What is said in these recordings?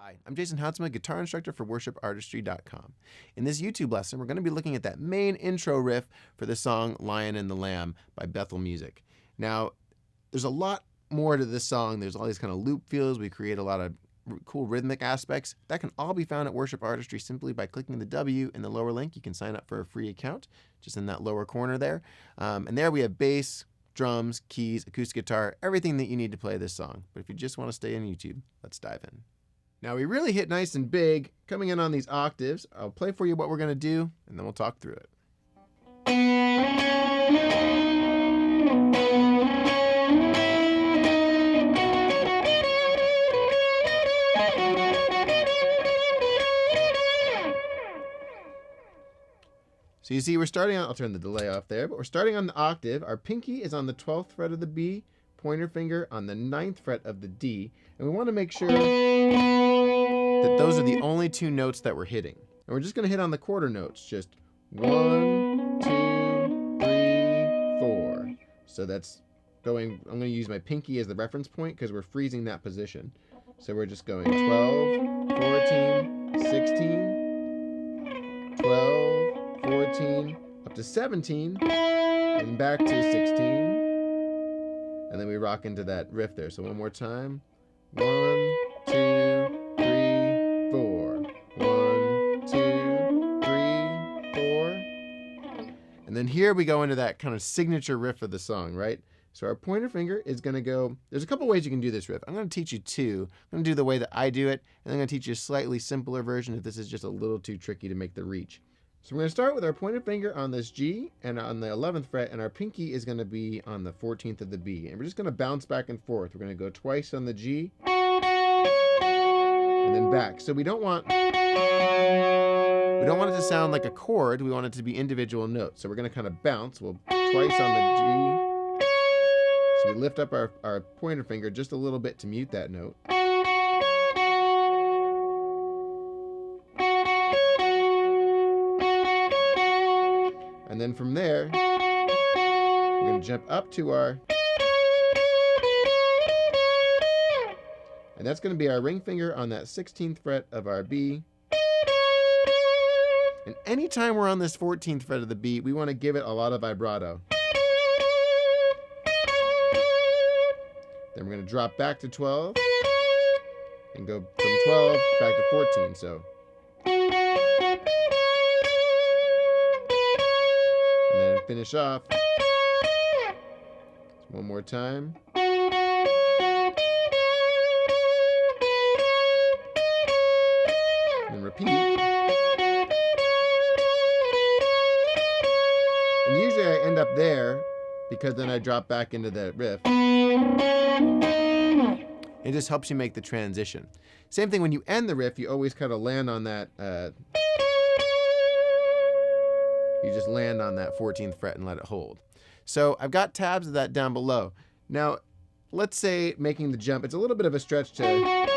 Hi, I'm Jason Houtsma, guitar instructor for worshipartistry.com. In this YouTube lesson, we're going to be looking at that main intro riff for the song Lion and the Lamb by Bethel Music. Now, there's a lot more to this song. There's all these kind of loop feels. We create a lot of cool rhythmic aspects. That can all be found at Worship Artistry simply by clicking the W in the lower link. You can sign up for a free account just in that lower corner there. And there we have bass, drums, keys, acoustic guitar, everything that you need to play this song. But if you just want to stay on YouTube, let's dive in. Now we really hit nice and big, coming in on these octaves. I'll play for you what we're going to do, and then we'll talk through it. So you see we're starting on, I'll turn the delay off there, but we're starting on the octave. Our pinky is on the 12th fret of the B, pointer finger on the 9th fret of the D, and we want to make sure that those are the only two notes that we're hitting. And we're just going to hit on the quarter notes, just 1, 2, 3, 4. So that's going, I'm going to use my pinky as the reference point because we're freezing that position. So we're just going 12, 14, 16, 12, 14, up to 17, and back to 16. And then we rock into that riff there. So one more time. 1, 2, 3, 4. 1, 2, 3, 4. And then here we go into that kind of signature riff of the song, right? So our pointer finger is going to go, there's a couple ways you can do this riff. I'm going to teach you two. I'm going to do the way that I do it, and I'm going to teach you a slightly simpler version if this is just a little too tricky to make the reach. So we're going to start with our pointer finger on this G and on the 11th fret, and our pinky is going to be on the 14th of the B. And we're just going to bounce back and forth. We're going to go twice on the G and then back. So we don't want it to sound like a chord. We want it to be individual notes. So we're going to kind of bounce. We'll twice on the G. So we lift up our pointer finger just a little bit to mute that note. And then from there, we're going to jump up to our, and that's going to be our ring finger on that 16th fret of our B. And anytime we're on this 14th fret of the B, we want to give it a lot of vibrato. Then we're going to drop back to 12 and go from 12 back to 14. So. And then finish off. Just one more time. And repeat. And usually I end up there because then I drop back into that riff. It just helps you make the transition. Same thing when you end the riff, you always kind of land on that. You just land on that 14th fret and let it hold. So I've got tabs of that down below. Now, let's say making the jump, it's a little bit of a stretch to, a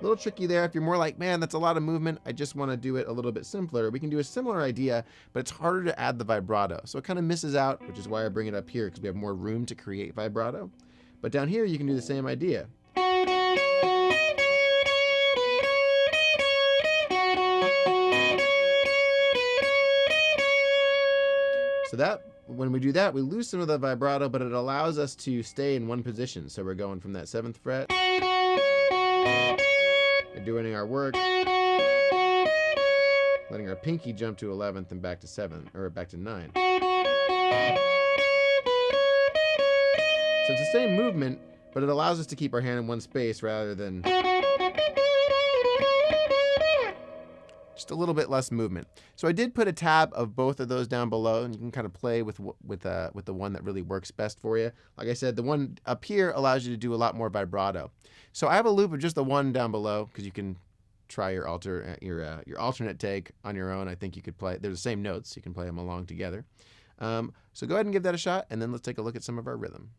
little tricky there. If you're more like, man, that's a lot of movement, I just want to do it a little bit simpler. We can do a similar idea, but it's harder to add the vibrato. So it kind of misses out, which is why I bring it up here, because we have more room to create vibrato. But down here, you can do the same idea. So that, when we do that, we lose some of the vibrato, but it allows us to stay in one position. So we're going from that 7th fret, we're doing our work, letting our pinky jump to 11th and back to 7, or back to 9. So it's the same movement, but it allows us to keep our hand in one space rather than just a little bit less movement. So I did put a tab of both of those down below, and you can kind of play with the one that really works best for you. Like I said, the one up here allows you to do a lot more vibrato. So I have a loop of just the one down below because you can try your alternate take on your own. I think you could play. They're the same notes. You can play them along together. So go ahead and give that a shot, and then let's take a look at some of our rhythm.